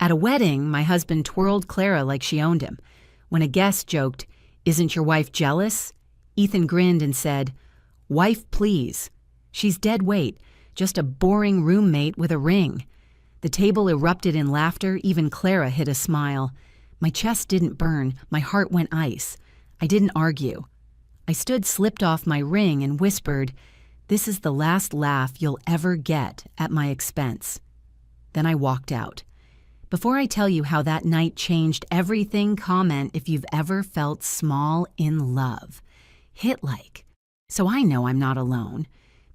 At a wedding, my husband twirled Clara like she owned him. When a guest joked, "Isn't your wife jealous?" Ethan grinned and said, "Wife, please. She's dead weight, just a boring roommate with a ring." The table erupted in laughter, even Clara hid a smile. My chest didn't burn, my heart went ice. I didn't argue. I slipped off my ring and whispered, "This is the last laugh you'll ever get at my expense." Then I walked out. Before I tell you how that night changed everything, comment if you've ever felt small in love. Hit like. So I know I'm not alone,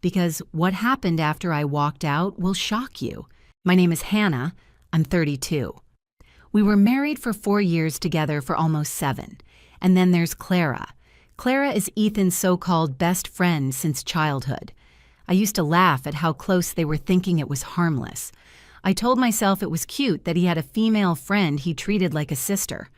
because what happened after I walked out will shock you. My name is Hannah. I'm 32. We were married for 4 years together for almost 7. And then there's Clara. Clara is Ethan's so-called best friend since childhood. I used to laugh at how close they were thinking it was harmless. I told myself it was cute that he had a female friend he treated like a sister.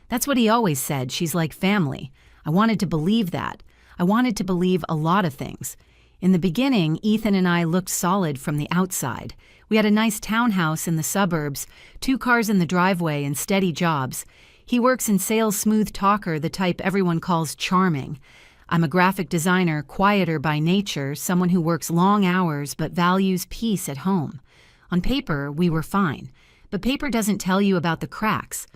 That's what he always said, she's like family. I wanted to believe that. I wanted to believe a lot of things. In the beginning, Ethan and I looked solid from the outside. We had a nice townhouse in the suburbs, 2 cars in the driveway, and steady jobs. He works in sales, smooth talker, the type everyone calls charming. I'm a graphic designer, quieter by nature, someone who works long hours but values peace at home. On paper, we were fine. But paper doesn't tell you about the cracks.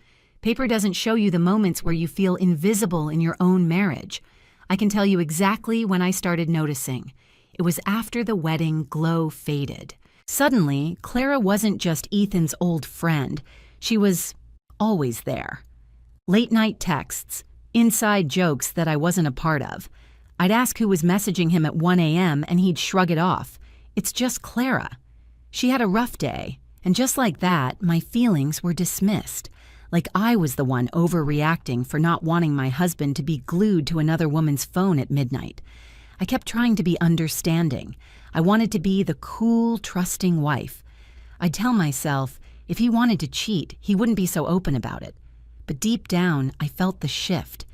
Paper doesn't show you the moments where you feel invisible in your own marriage. I can tell you exactly when I started noticing. It was after the wedding glow faded. Suddenly, Clara wasn't just Ethan's old friend. She was always there. Late-night texts, inside jokes that I wasn't a part of. I'd ask who was messaging him at 1 a.m. and he'd shrug it off. It's just Clara. She had a rough day, and just like that, my feelings were dismissed. Like I was the one overreacting for not wanting my husband to be glued to another woman's phone at midnight. I kept trying to be understanding. I wanted to be the cool, trusting wife. I'd tell myself, if he wanted to cheat, he wouldn't be so open about it. But deep down, I felt the shift.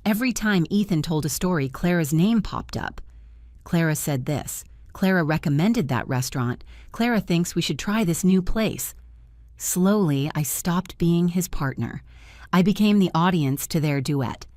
Every time Ethan told a story, Clara's name popped up. Clara said this. Clara recommended that restaurant. Clara thinks we should try this new place. Slowly, I stopped being his partner. I became the audience to their duet.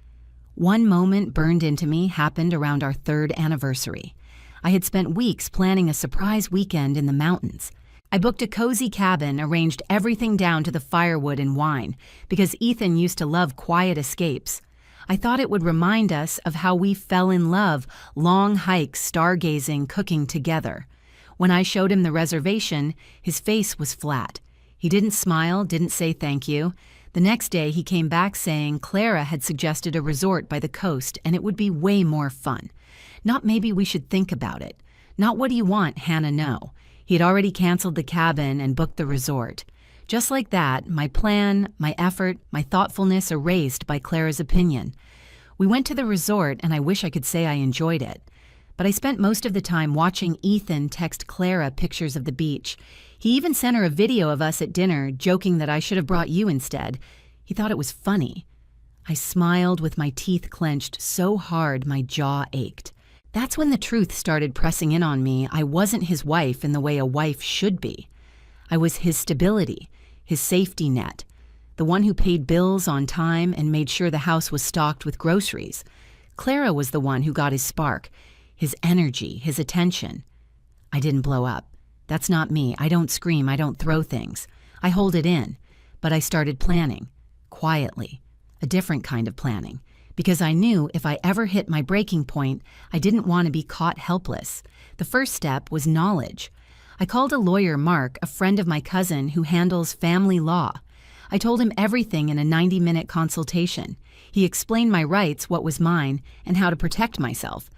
One moment burned into me happened around our 3rd anniversary. I had spent weeks planning a surprise weekend in the mountains. I booked a cozy cabin, arranged everything down to the firewood and wine, because Ethan used to love quiet escapes. I thought it would remind us of how we fell in love, long hikes, stargazing, cooking together. When I showed him the reservation, his face was flat. He didn't smile, didn't say thank you. The next day, he came back saying Clara had suggested a resort by the coast and it would be way more fun. Not maybe we should think about it. Not what do you want, Hannah, no. He had already canceled the cabin and booked the resort. Just like that, my plan, my effort, my thoughtfulness erased by Clara's opinion. We went to the resort and I wish I could say I enjoyed it. But I spent most of the time watching Ethan text Clara pictures of the beach. He even sent her a video of us at dinner, joking that I should have brought you instead. He thought it was funny. I smiled with my teeth clenched so hard my jaw ached. That's when the truth started pressing in on me. I wasn't his wife in the way a wife should be. I was his stability, his safety net, the one who paid bills on time and made sure the house was stocked with groceries. Clara was the one who got his spark, his energy, his attention. I didn't blow up. That's not me. I don't scream. I don't throw things. I hold it in. But I started planning, quietly, a different kind of planning, because I knew if I ever hit my breaking point, I didn't want to be caught helpless. The first step was knowledge. I called a lawyer, Mark, a friend of my cousin who handles family law. I told him everything in a 90-minute consultation. He explained my rights, what was mine, and how to protect myself.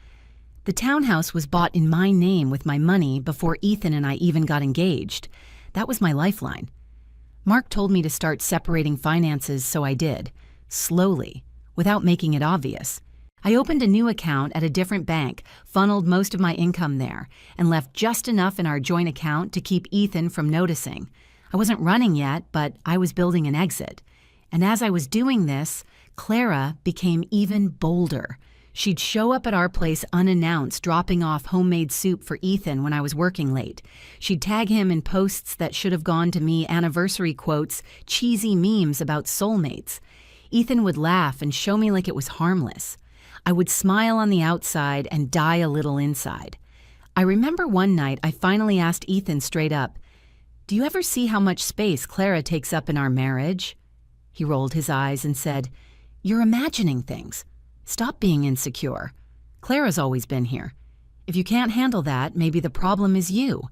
The townhouse was bought in my name with my money before Ethan and I even got engaged. That was my lifeline. Mark told me to start separating finances, so I did, slowly, without making it obvious. I opened a new account at a different bank, funneled most of my income there, and left just enough in our joint account to keep Ethan from noticing. I wasn't running yet, but I was building an exit. And as I was doing this, Clara became even bolder. She'd show up at our place unannounced, dropping off homemade soup for Ethan when I was working late. She'd tag him in posts that should have gone to me, anniversary quotes, cheesy memes about soulmates. Ethan would laugh and show me like it was harmless. I would smile on the outside and die a little inside. I remember one night I finally asked Ethan straight up, "Do you ever see how much space Clara takes up in our marriage?" He rolled his eyes and said, "You're imagining things. Stop being insecure. Clara's always been here. If you can't handle that, maybe the problem is you."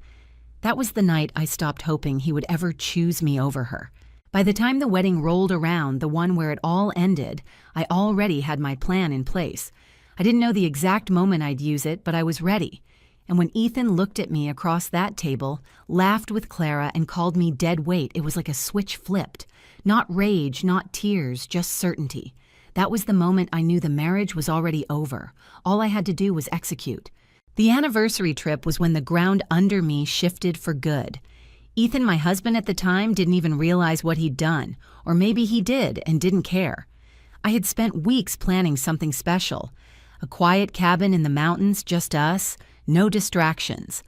That was the night I stopped hoping he would ever choose me over her. By the time the wedding rolled around, the one where it all ended, I already had my plan in place. I didn't know the exact moment I'd use it, but I was ready. And when Ethan looked at me across that table, laughed with Clara, and called me dead weight, it was like a switch flipped. Not rage, not tears, just certainty. That was the moment I knew the marriage was already over. All I had to do was execute. The anniversary trip was when the ground under me shifted for good. Ethan, my husband at the time, didn't even realize what he'd done. Or maybe he did and didn't care. I had spent weeks planning something special. A quiet cabin in the mountains, just us, no distractions.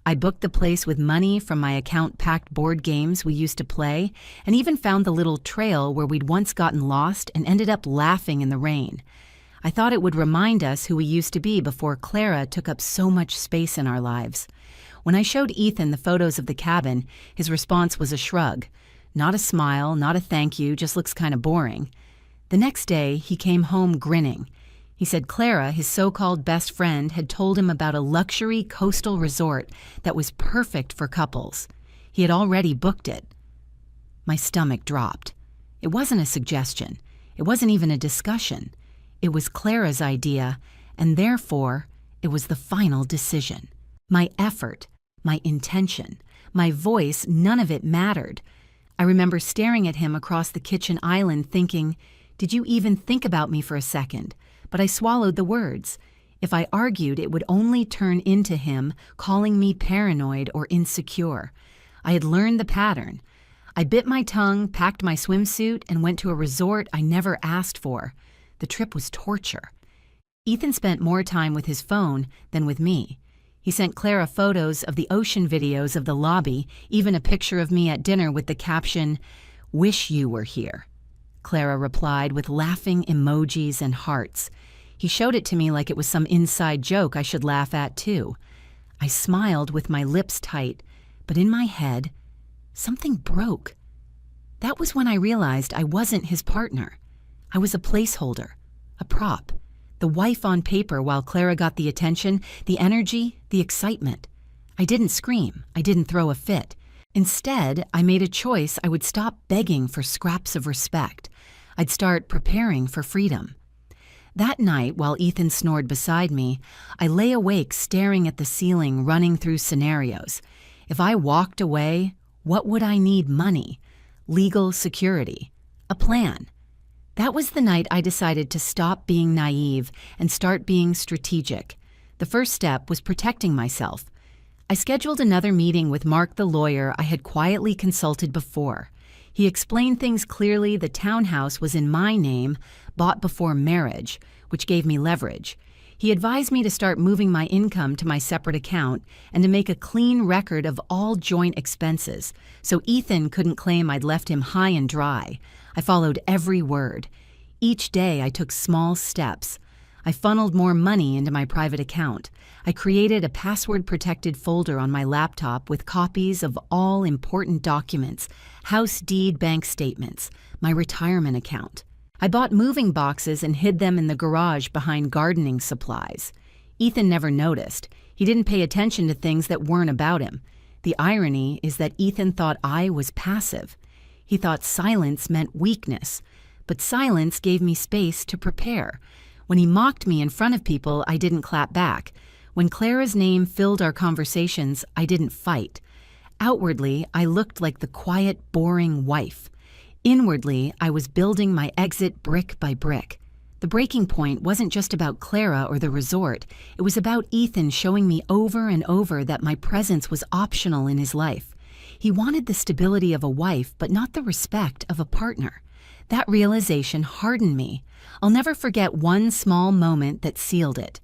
I booked the place with money from my account-packed board games we used to play, and even found the little trail where we'd once gotten lost and ended up laughing in the rain. I thought it would remind us who we used to be before Clara took up so much space in our lives. When I showed Ethan the photos of the cabin, his response was a shrug. Not a smile, not a thank you, just looks kind of boring. The next day, he came home grinning. He said Clara, his so-called best friend, had told him about a luxury coastal resort that was perfect for couples. He had already booked it. My stomach dropped. It wasn't a suggestion. It wasn't even a discussion. It was Clara's idea, and therefore, it was the final decision. My effort, my intention, my voice, none of it mattered. I remember staring at him across the kitchen island thinking, "Did you even think about me for a second?" But I swallowed the words. If I argued, it would only turn into him calling me paranoid or insecure. I had learned the pattern. I bit my tongue, packed my swimsuit, and went to a resort I never asked for. The trip was torture. Ethan spent more time with his phone than with me. He sent Clara photos of the ocean videos of the lobby, even a picture of me at dinner with the caption, "Wish you were here." Clara replied with laughing emojis and hearts. He showed it to me like it was some inside joke I should laugh at too. I smiled with my lips tight, but in my head, something broke. That was when I realized I wasn't his partner. I was a placeholder, a prop, the wife on paper while Clara got the attention, the energy, the excitement. I didn't scream. I didn't throw a fit. Instead, I made a choice I would stop begging for scraps of respect. I'd start preparing for freedom. That night, while Ethan snored beside me, I lay awake staring at the ceiling, running through scenarios. If I walked away, what would I need? Money, legal security, a plan. That was the night I decided to stop being naive and start being strategic. The first step was protecting myself. I scheduled another meeting with Mark the lawyer I had quietly consulted before. He explained things clearly. The townhouse was in my name, bought before marriage, which gave me leverage. He advised me to start moving my income to my separate account and to make a clean record of all joint expenses, so Ethan couldn't claim I'd left him high and dry. I followed every word. Each day I took small steps. I funneled more money into my private account. I created a password-protected folder on my laptop with copies of all important documents, house deed, bank statements, my retirement account. I bought moving boxes and hid them in the garage behind gardening supplies. Ethan never noticed. He didn't pay attention to things that weren't about him. The irony is that Ethan thought I was passive. He thought silence meant weakness, but silence gave me space to prepare. When he mocked me in front of people, I didn't clap back. When Clara's name filled our conversations, I didn't fight. Outwardly, I looked like the quiet, boring wife. Inwardly, I was building my exit brick by brick. The breaking point wasn't just about Clara or the resort. It was about Ethan showing me over and over that my presence was optional in his life. He wanted the stability of a wife, but not the respect of a partner. That realization hardened me. I'll never forget one small moment that sealed it.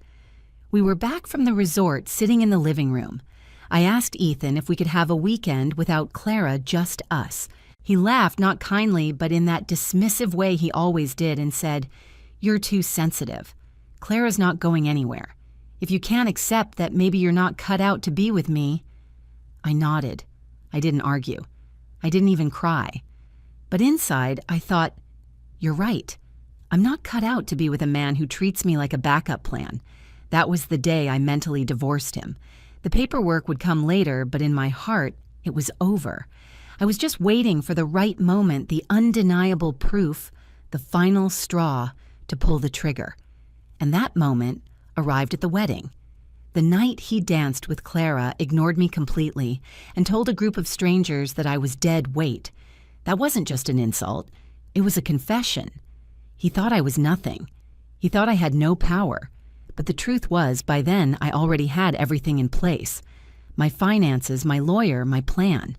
We were back from the resort, sitting in the living room. I asked Ethan if we could have a weekend without Clara, just us. He laughed, not kindly, but in that dismissive way he always did, and said, "You're too sensitive. Clara's not going anywhere. If you can't accept that maybe you're not cut out to be with me." I nodded. I didn't argue. I didn't even cry. But inside, I thought, you're right. I'm not cut out to be with a man who treats me like a backup plan. That was the day I mentally divorced him. The paperwork would come later, but in my heart, it was over. I was just waiting for the right moment, the undeniable proof, the final straw to pull the trigger. And that moment arrived at the wedding. The night he danced with Clara ignored me completely and told a group of strangers that I was dead weight. That wasn't just an insult. It was a confession. He thought I was nothing. He thought I had no power. But the truth was, by then, I already had everything in place. My finances, my lawyer, my plan.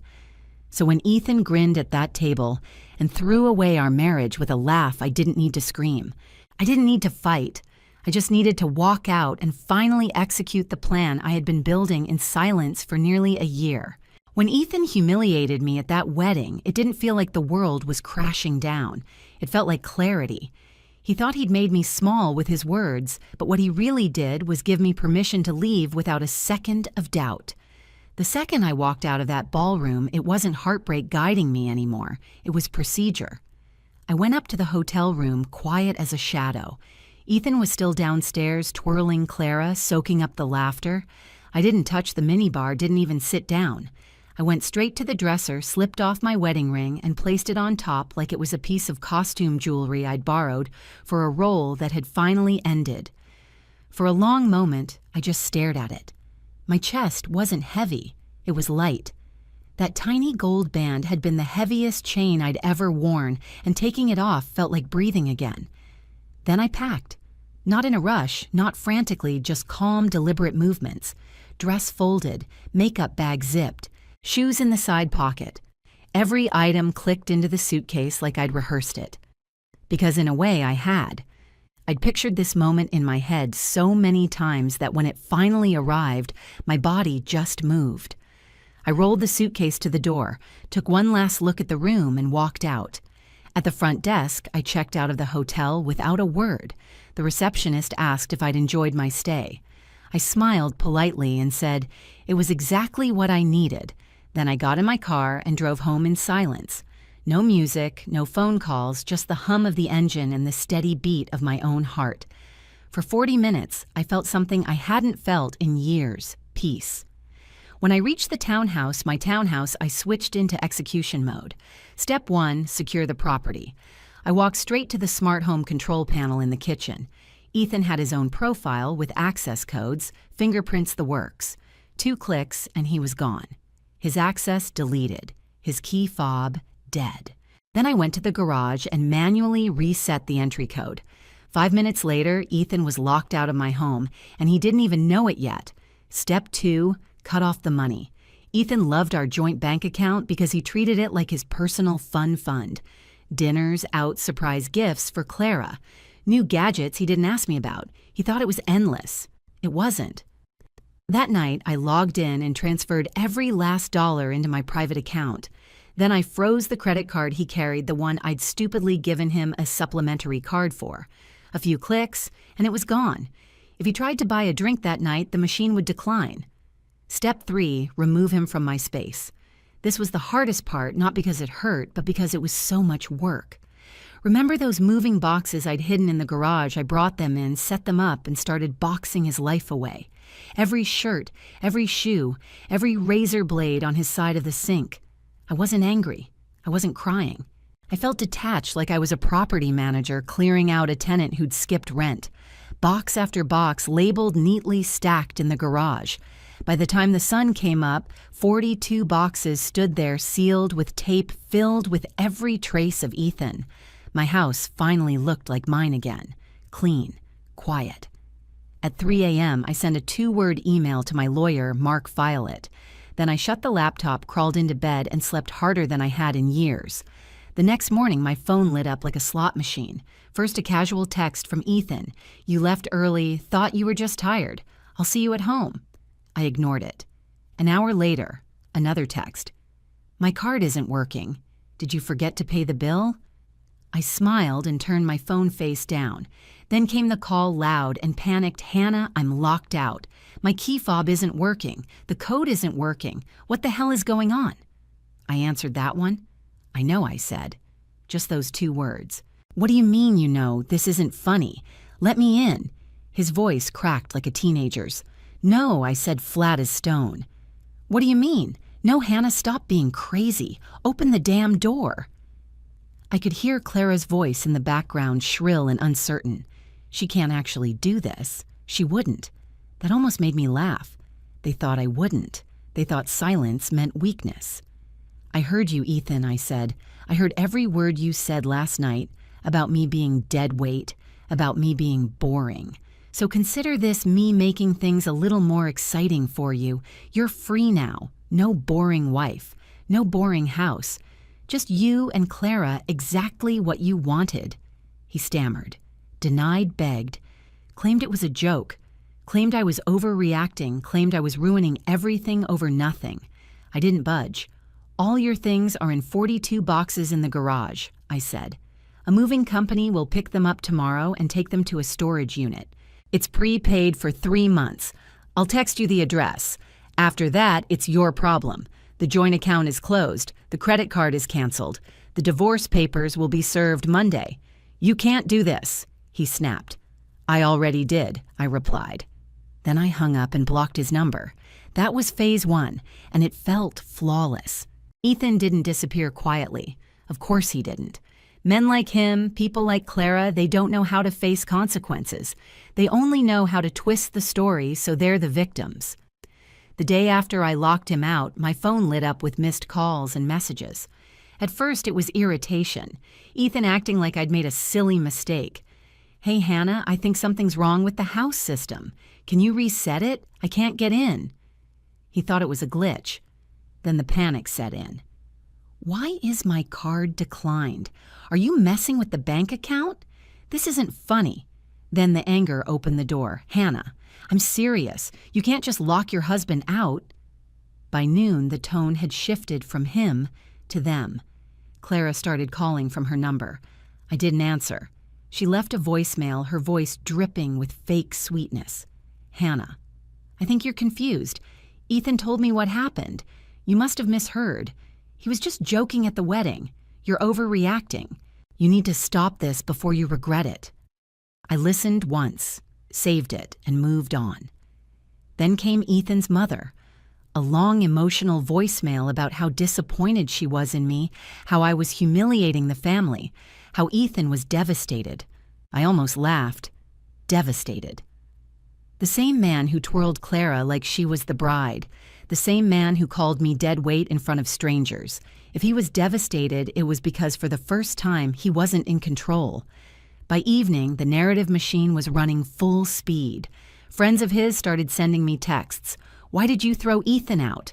So when Ethan grinned at that table and threw away our marriage with a laugh, I didn't need to scream. I didn't need to fight. I just needed to walk out and finally execute the plan I had been building in silence for nearly a year. When Ethan humiliated me at that wedding, it didn't feel like the world was crashing down. It felt like clarity. He thought he'd made me small with his words, but what he really did was give me permission to leave without a second of doubt. The second I walked out of that ballroom, it wasn't heartbreak guiding me anymore. It was procedure. I went up to the hotel room, quiet as a shadow. Ethan was still downstairs, twirling Clara, soaking up the laughter. I didn't touch the minibar, didn't even sit down. I went straight to the dresser, slipped off my wedding ring, and placed it on top like it was a piece of costume jewelry I'd borrowed for a role that had finally ended. For a long moment, I just stared at it. My chest wasn't heavy. It was light. That tiny gold band had been the heaviest chain I'd ever worn, and taking it off felt like breathing again. Then I packed. Not in a rush, not frantically, just calm, deliberate movements. Dress folded, makeup bag zipped, shoes in the side pocket. Every item clicked into the suitcase like I'd rehearsed it. Because in a way I had. I'd pictured this moment in my head so many times that when it finally arrived, my body just moved. I rolled the suitcase to the door, took one last look at the room, and walked out. At the front desk, I checked out of the hotel without a word. The receptionist asked if I'd enjoyed my stay. I smiled politely and said it was exactly what I needed. Then I got in my car and drove home in silence. No music, no phone calls, just the hum of the engine and the steady beat of my own heart. For 40 minutes, I felt something I hadn't felt in years, peace. When I reached the townhouse, my townhouse, I switched into execution mode. Step 1, secure the property. I walked straight to the smart home control panel in the kitchen. Ethan had his own profile with access codes, fingerprints the works. 2 clicks and he was gone. His access deleted. His key fob dead. Then I went to the garage and manually reset the entry code. 5 minutes later, Ethan was locked out of my home, and he didn't even know it yet. Step 2, cut off the money. Ethan loved our joint bank account because he treated it like his personal fun fund. Dinners, out, surprise gifts for Clara. New gadgets he didn't ask me about. He thought it was endless. It wasn't. That night, I logged in and transferred every last dollar into my private account. Then I froze the credit card he carried, the one I'd stupidly given him a supplementary card for. A few clicks, and it was gone. If he tried to buy a drink that night, the machine would decline. Step 3, remove him from my space. This was the hardest part, not because it hurt, but because it was so much work. Remember those moving boxes I'd hidden in the garage? I brought them in, set them up, and started boxing his life away. Every shirt, every shoe, every razor blade on his side of the sink. I wasn't angry. I wasn't crying. I felt detached, like I was a property manager clearing out a tenant who'd skipped rent. Box after box, labeled neatly stacked in the garage. By the time the sun came up, 42 boxes stood there sealed with tape filled with every trace of Ethan. My house finally looked like mine again. Clean, quiet. At 3 a.m., I sent a 2-word email to my lawyer, Mark Filet. Then I shut the laptop, crawled into bed, and slept harder than I had in years. The next morning, my phone lit up like a slot machine. First, a casual text from Ethan. "You left early, thought you were just tired. I'll see you at home." I ignored it. An hour later, another text. "My card isn't working. Did you forget to pay the bill?" I smiled and turned my phone face down. Then came the call loud and panicked. "Hannah, I'm locked out. My key fob isn't working. The code isn't working. What the hell is going on?" I answered that one. "I know," I said. Just those 2 words. "What do you mean you know? This isn't funny. Let me in." His voice cracked like a teenager's. "No," I said, flat as stone. "What do you mean? No, Hannah, stop being crazy. Open the damn door." I could hear Clara's voice in the background, shrill and uncertain. She can't actually do this. She wouldn't. That almost made me laugh. They thought I wouldn't. They thought silence meant weakness. "I heard you, Ethan," I said. "I heard every word you said last night about me being dead weight, about me being boring. So consider this me making things a little more exciting for you. You're free now. No boring wife. No boring house. Just you and Clara, exactly what you wanted." He stammered, denied, begged, claimed it was a joke, claimed I was overreacting, claimed I was ruining everything over nothing. I didn't budge. "All your things are in 42 boxes in the garage," I said. "A moving company will pick them up tomorrow and take them to a storage unit. It's prepaid for 3 months. I'll text you the address. After that, it's your problem. The joint account is closed. The credit card is canceled. The divorce papers will be served Monday. You can't do this," he snapped. "I already did," I replied. Then I hung up and blocked his number. That was phase 1, and it felt flawless. Ethan didn't disappear quietly. Of course he didn't. Men like him, people like Clara, they don't know how to face consequences. They only know how to twist the story so they're the victims. The day after I locked him out, my phone lit up with missed calls and messages. At first, it was irritation. Ethan acting like I'd made a silly mistake. "Hey, Hannah, I think something's wrong with the house system. Can you reset it? I can't get in." He thought it was a glitch. Then the panic set in. "Why is my card declined? Are you messing with the bank account? This isn't funny." Then the anger opened the door. "Hannah, I'm serious. You can't just lock your husband out." By noon, the tone had shifted from him to them. Clara started calling from her number. I didn't answer. She left a voicemail, her voice dripping with fake sweetness. "Hannah, I think you're confused. Ethan told me what happened. You must have misheard. He was just joking at the wedding. You're overreacting. You need to stop this before you regret it." I listened once, saved it, and moved on. Then came Ethan's mother. A long emotional voicemail about how disappointed she was in me, how I was humiliating the family, how Ethan was devastated. I almost laughed. Devastated. The same man who twirled Clara like she was the bride. The same man who called me dead weight in front of strangers. If he was devastated, it was because for the first time he wasn't in control. By evening, the narrative machine was running full speed. Friends of his started sending me texts. "Why did you throw Ethan out?"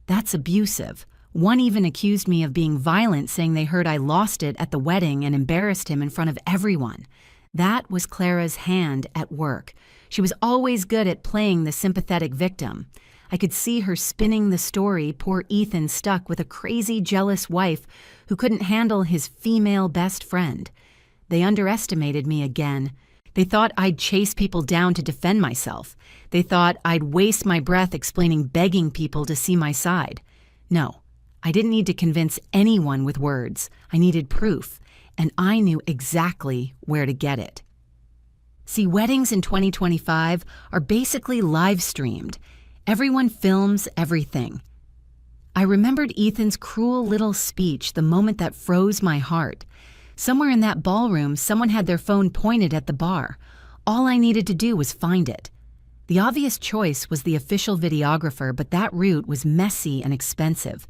That's abusive. One even accused me of being violent, saying they heard I lost it at the wedding and embarrassed him in front of everyone. That was Clara's hand at work. She was always good at playing the sympathetic victim. I could see her spinning the story, poor Ethan stuck with a crazy, jealous wife who couldn't handle his female best friend. They underestimated me again. They thought I'd chase people down to defend myself. They thought I'd waste my breath explaining begging people to see my side. No, I didn't need to convince anyone with words. I needed proof, and I knew exactly where to get it. See, weddings in 2025 are basically live streamed. Everyone films everything. I remembered Ethan's cruel little speech the moment that froze my heart. Somewhere in that ballroom, someone had their phone pointed at the bar. All I needed to do was find it. The obvious choice was the official videographer, but that route was messy and expensive.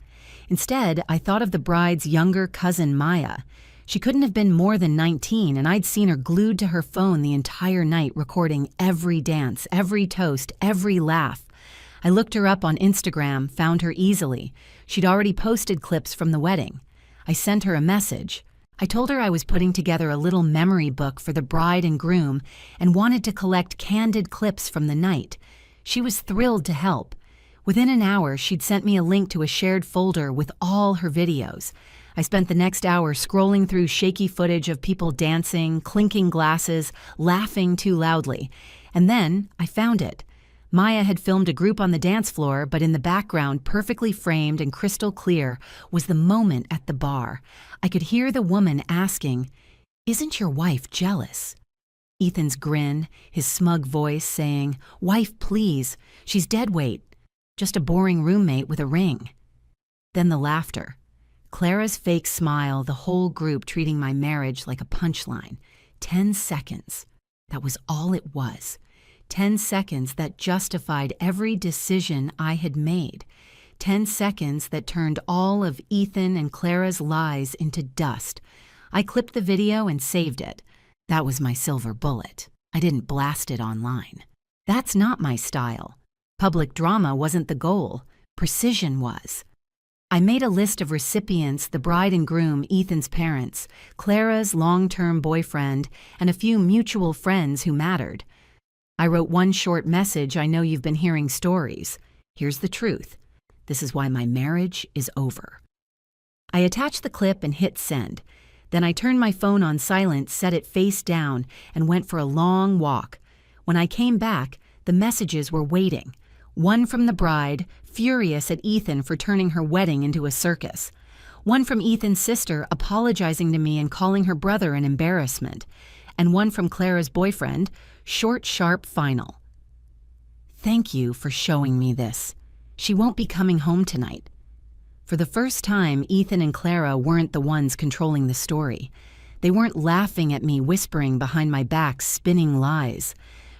Instead, I thought of the bride's younger cousin, Maya. She couldn't have been more than 19, and I'd seen her glued to her phone the entire night, recording every dance, every toast, every laugh. I looked her up on Instagram, found her easily. She'd already posted clips from the wedding. I sent her a message. I told her I was putting together a little memory book for the bride and groom and wanted to collect candid clips from the night. She was thrilled to help. Within an hour, she'd sent me a link to a shared folder with all her videos. I spent the next hour scrolling through shaky footage of people dancing, clinking glasses, laughing too loudly. And then I found it. Maya had filmed a group on the dance floor, but in the background, perfectly framed and crystal clear, was the moment at the bar. I could hear the woman asking, "Isn't your wife jealous?" Ethan's grin, his smug voice saying, "Wife, please, she's dead weight. Just a boring roommate with a ring." Then the laughter. Clara's fake smile, the whole group treating my marriage like a punchline. 10 seconds. That was all it was. 10 seconds that justified every decision I had made. 10 seconds that turned all of Ethan and Clara's lies into dust. I clipped the video and saved it. That was my silver bullet. I didn't blast it online. That's not my style. Public drama wasn't the goal. Precision was. I made a list of recipients, the bride and groom, Ethan's parents, Clara's long-term boyfriend, and a few mutual friends who mattered. I wrote one short message. I know you've been hearing stories. Here's the truth. This is why my marriage is over. I attached the clip and hit send. Then I turned my phone on silent, set it face down, and went for a long walk. When I came back, the messages were waiting. One from the bride, furious at Ethan for turning her wedding into a circus. One from Ethan's sister, apologizing to me and calling her brother an embarrassment. And one from Clara's boyfriend, short, sharp, final. "Thank you for showing me this. She won't be coming home tonight." For the first time, Ethan and Clara weren't the ones controlling the story. They weren't laughing at me, whispering behind my back, spinning lies.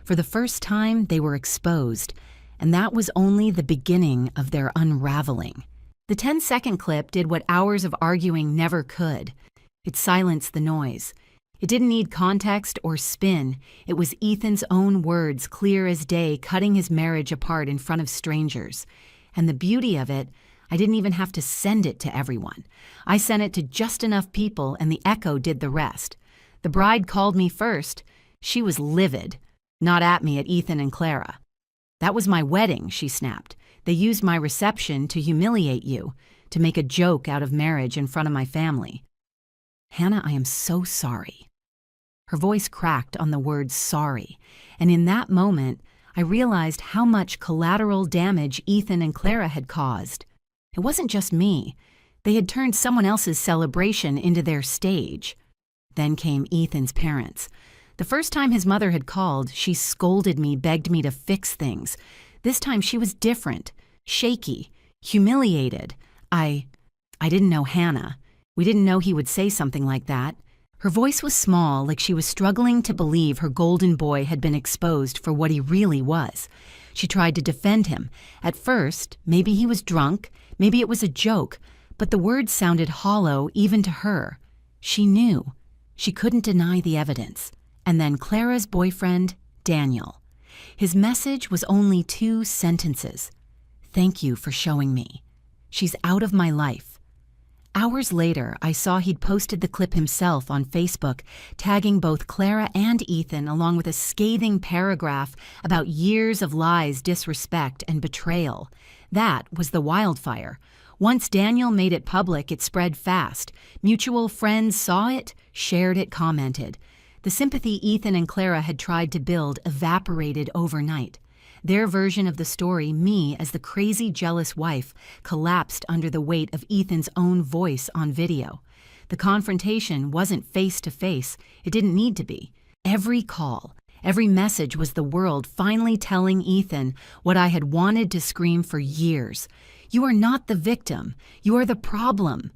For the first time, they were exposed, and that was only the beginning of their unraveling. The 10-second clip did what hours of arguing never could. It silenced the noise. It didn't need context or spin. It was Ethan's own words, clear as day, cutting his marriage apart in front of strangers. And the beauty of it, I didn't even have to send it to everyone. I sent it to just enough people, and the echo did the rest. The bride called me first. She was livid, not at me, at Ethan and Clara. "That was my wedding," she snapped. "They used my reception to humiliate you, to make a joke out of marriage in front of my family." "Hannah, I am so sorry." Her voice cracked on the word sorry, and in that moment, I realized how much collateral damage Ethan and Clara had caused. It wasn't just me. They had turned someone else's celebration into their stage. Then came Ethan's parents. The first time his mother had called, she scolded me, begged me to fix things. This time she was different, shaky, humiliated. I didn't know Hannah. We didn't know he would say something like that. Her voice was small, like she was struggling to believe her golden boy had been exposed for what he really was. She tried to defend him. At first, maybe he was drunk, maybe it was a joke, but the words sounded hollow even to her. She knew. She couldn't deny the evidence. And then Clara's boyfriend, Daniel. His message was only 2 sentences. "Thank you for showing me. She's out of my life." Hours later, I saw he'd posted the clip himself on Facebook, tagging both Clara and Ethan along with a scathing paragraph about years of lies, disrespect, and betrayal. That was the wildfire. Once Daniel made it public, it spread fast. Mutual friends saw it, shared it, commented. The sympathy Ethan and Clara had tried to build evaporated overnight. Their version of the story, me as the crazy, jealous wife, collapsed under the weight of Ethan's own voice on video. The confrontation wasn't face-to-face. It didn't need to be. Every call, every message was the world finally telling Ethan what I had wanted to scream for years. "You are not the victim. You are the problem."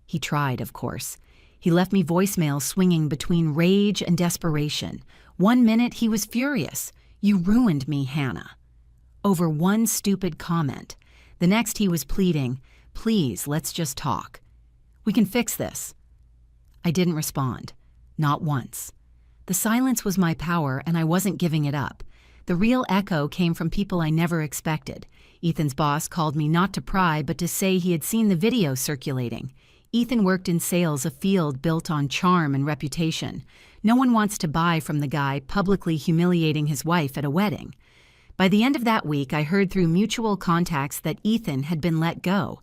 He tried, of course. He left me voicemails swinging between rage and desperation. One minute he was furious. "You ruined me, Hannah." Over one stupid comment. The next he was pleading, "Please, let's just talk. We can fix this." I didn't respond. Not once. The silence was my power, and I wasn't giving it up. The real echo came from people I never expected. Ethan's boss called me not to pry, but to say he had seen the video circulating. Ethan worked in sales, a field built on charm and reputation. No one wants to buy from the guy publicly humiliating his wife at a wedding. By the end of that week, I heard through mutual contacts that Ethan had been let go.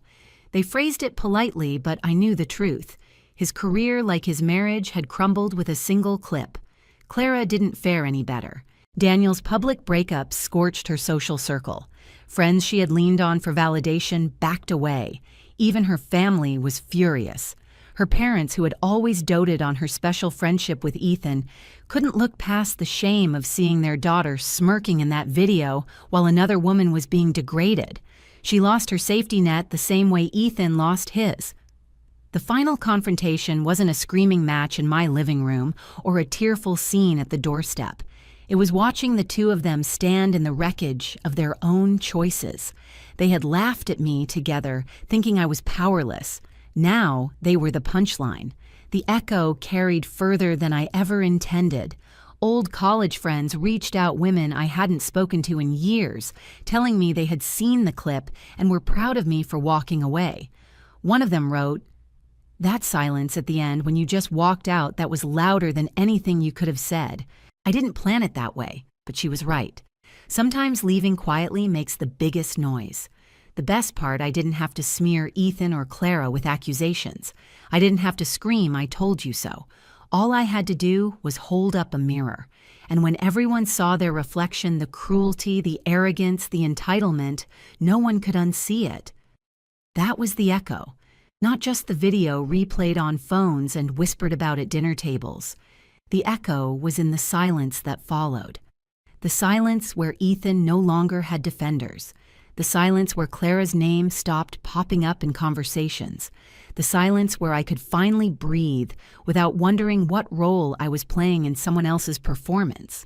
They phrased it politely, but I knew the truth. His career, like his marriage, had crumbled with a single clip. Clara didn't fare any better. Daniel's public breakup scorched her social circle. Friends she had leaned on for validation backed away. Even her family was furious. Her parents, who had always doted on her special friendship with Ethan, couldn't look past the shame of seeing their daughter smirking in that video while another woman was being degraded. She lost her safety net the same way Ethan lost his. The final confrontation wasn't a screaming match in my living room or a tearful scene at the doorstep. It was watching the two of them stand in the wreckage of their own choices. They had laughed at me together, thinking I was powerless. Now they were the punchline. The echo carried further than I ever intended. Old college friends reached out women I hadn't spoken to in years, telling me they had seen the clip and were proud of me for walking away. One of them wrote, "That silence at the end when you just walked out, that was louder than anything you could have said. I didn't plan it that way," but she was right. Sometimes leaving quietly makes the biggest noise. The best part, I didn't have to smear Ethan or Clara with accusations. I didn't have to scream, "I told you so." All I had to do was hold up a mirror. And when everyone saw their reflection, the cruelty, the arrogance, the entitlement, no one could unsee it. That was the echo. Not just the video replayed on phones and whispered about at dinner tables. The echo was in the silence that followed. The silence where Ethan no longer had defenders. The silence where Clara's name stopped popping up in conversations. The silence where I could finally breathe without wondering what role I was playing in someone else's performance.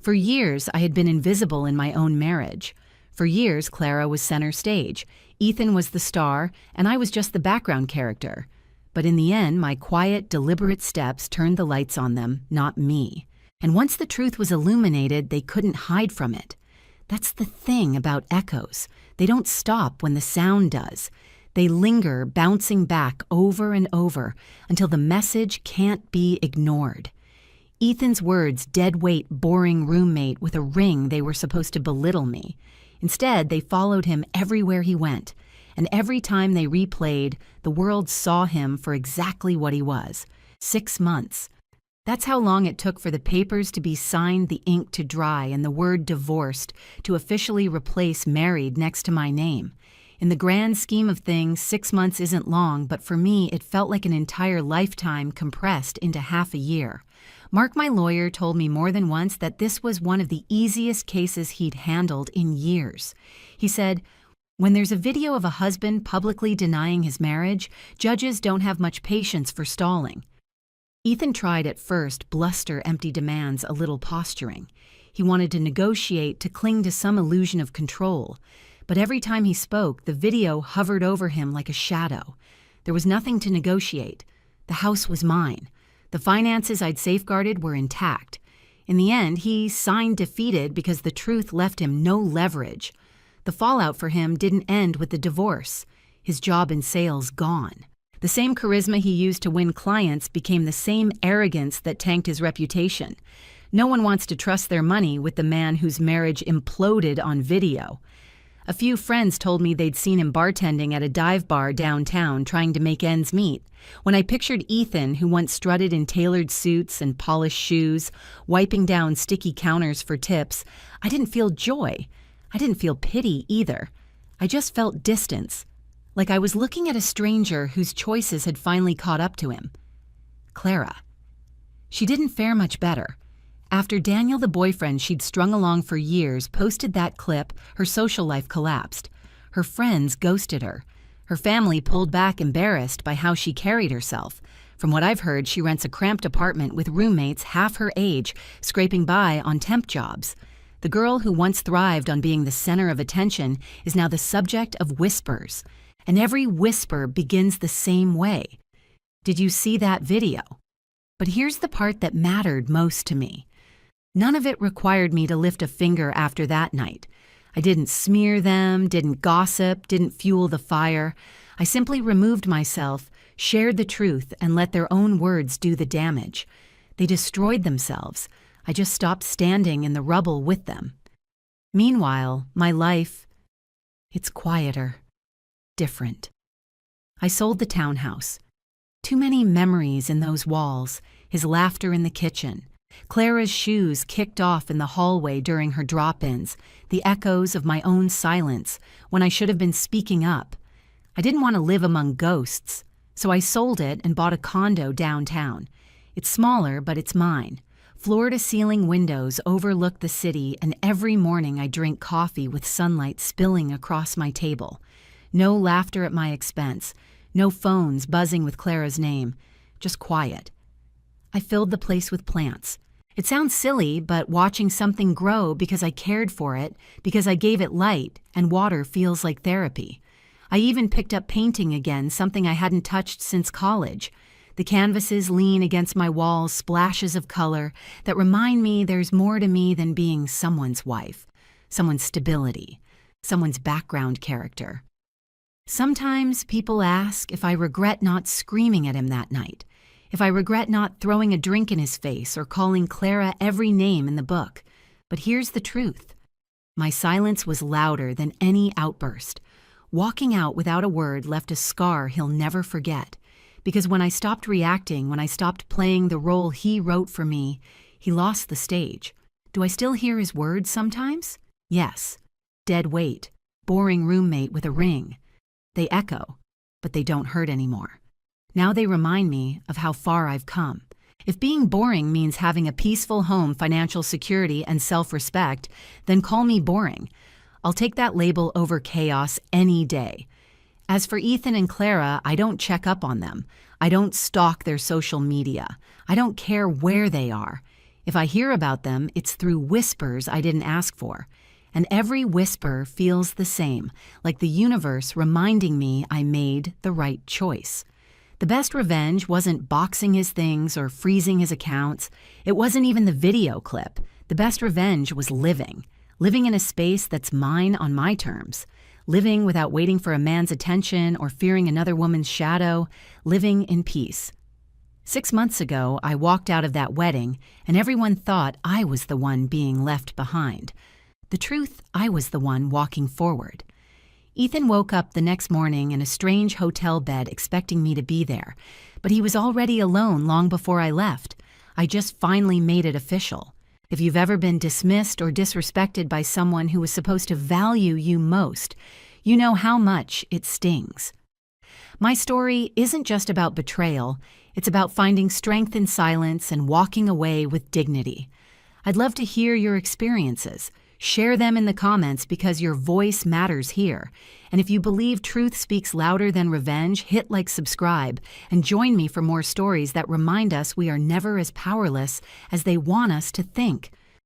For years, I had been invisible in my own marriage. For years, Clara was center stage. Ethan was the star, and I was just the background character. But in the end, my quiet, deliberate steps turned the lights on them, not me. And once the truth was illuminated, they couldn't hide from it. That's the thing about echoes. They don't stop when the sound does. They linger, bouncing back over and over until the message can't be ignored. Ethan's words, "dead weight, boring roommate with a ring," they were supposed to belittle me. Instead, they followed him everywhere he went. And every time they replayed, the world saw him for exactly what he was. 6 months. That's how long it took for the papers to be signed, the ink to dry, and the word divorced to officially replace married next to my name. In the grand scheme of things, 6 months isn't long, but for me, it felt like an entire lifetime compressed into half a year. Mark, my lawyer, told me more than once that this was one of the easiest cases he'd handled in years. He said, "When there's a video of a husband publicly denying his marriage, judges don't have much patience for stalling." Ethan tried at first bluster, empty demands, a little posturing. He wanted to negotiate, to cling to some illusion of control. But every time he spoke, the video hovered over him like a shadow. There was nothing to negotiate. The house was mine. The finances I'd safeguarded were intact. In the end, he signed defeated because the truth left him no leverage. The fallout for him didn't end with the divorce. His job in sales gone. The same charisma he used to win clients became the same arrogance that tanked his reputation. No one wants to trust their money with the man whose marriage imploded on video. A few friends told me they'd seen him bartending at a dive bar downtown trying to make ends meet. When I pictured Ethan, who once strutted in tailored suits and polished shoes, wiping down sticky counters for tips, I didn't feel joy. I didn't feel pity either. I just felt distance. Like I was looking at a stranger whose choices had finally caught up to him. Clara. She didn't fare much better. After Daniel, the boyfriend she'd strung along for years, posted that clip, her social life collapsed. Her friends ghosted her. Her family pulled back, embarrassed by how she carried herself. From what I've heard, she rents a cramped apartment with roommates half her age, scraping by on temp jobs. The girl who once thrived on being the center of attention is now the subject of whispers. And every whisper begins the same way. Did you see that video? But here's the part that mattered most to me. None of it required me to lift a finger after that night. I didn't smear them, didn't gossip, didn't fuel the fire. I simply removed myself, shared the truth and let their own words do the damage. They destroyed themselves. I just stopped standing in the rubble with them. Meanwhile, my life, it's quieter, different. I sold the townhouse. Too many memories in those walls, his laughter in the kitchen, Clara's shoes kicked off in the hallway during her drop-ins, the echoes of my own silence when I should have been speaking up. I didn't want to live among ghosts, so I sold it and bought a condo downtown. It's smaller, but it's mine. Floor-to-ceiling windows overlook the city, and every morning I drink coffee with sunlight spilling across my table. No laughter at my expense, no phones buzzing with Clara's name, just quiet. I filled the place with plants. It sounds silly, but watching something grow because I cared for it, because I gave it light and water feels like therapy. I even picked up painting again, something I hadn't touched since college. The canvases lean against my walls, splashes of color that remind me there's more to me than being someone's wife, someone's stability, someone's background character. Sometimes people ask if I regret not screaming at him that night, if I regret not throwing a drink in his face or calling Clara every name in the book. But here's the truth. My silence was louder than any outburst. Walking out without a word left a scar he'll never forget. Because when I stopped reacting, when I stopped playing the role he wrote for me, he lost the stage. Do I still hear his words sometimes? Yes. Dead weight. Boring roommate with a ring. They echo, but they don't hurt anymore. Now they remind me of how far I've come. If being boring means having a peaceful home, financial security, and self-respect, then call me boring. I'll take that label over chaos any day. As for Ethan and Clara, I don't check up on them. I don't stalk their social media. I don't care where they are. If I hear about them, it's through whispers I didn't ask for. And every whisper feels the same, like the universe reminding me I made the right choice. The best revenge wasn't boxing his things or freezing his accounts. It wasn't even the video clip. The best revenge was living in a space that's mine on my terms. Living without waiting for a man's attention or fearing another woman's shadow, living in peace. 6 months ago, I walked out of that wedding, and everyone thought I was the one being left behind. The truth, I was the one walking forward. Ethan woke up the next morning in a strange hotel bed expecting me to be there, but he was already alone long before I left. I just finally made it official. If you've ever been dismissed or disrespected by someone who was supposed to value you most, you know how much it stings. My story isn't just about betrayal, it's about finding strength in silence and walking away with dignity. I'd love to hear your experiences. Share them in the comments because your voice matters here. And if you believe truth speaks louder than revenge, hit like, subscribe, and join me for more stories that remind us we are never as powerless as they want us to think.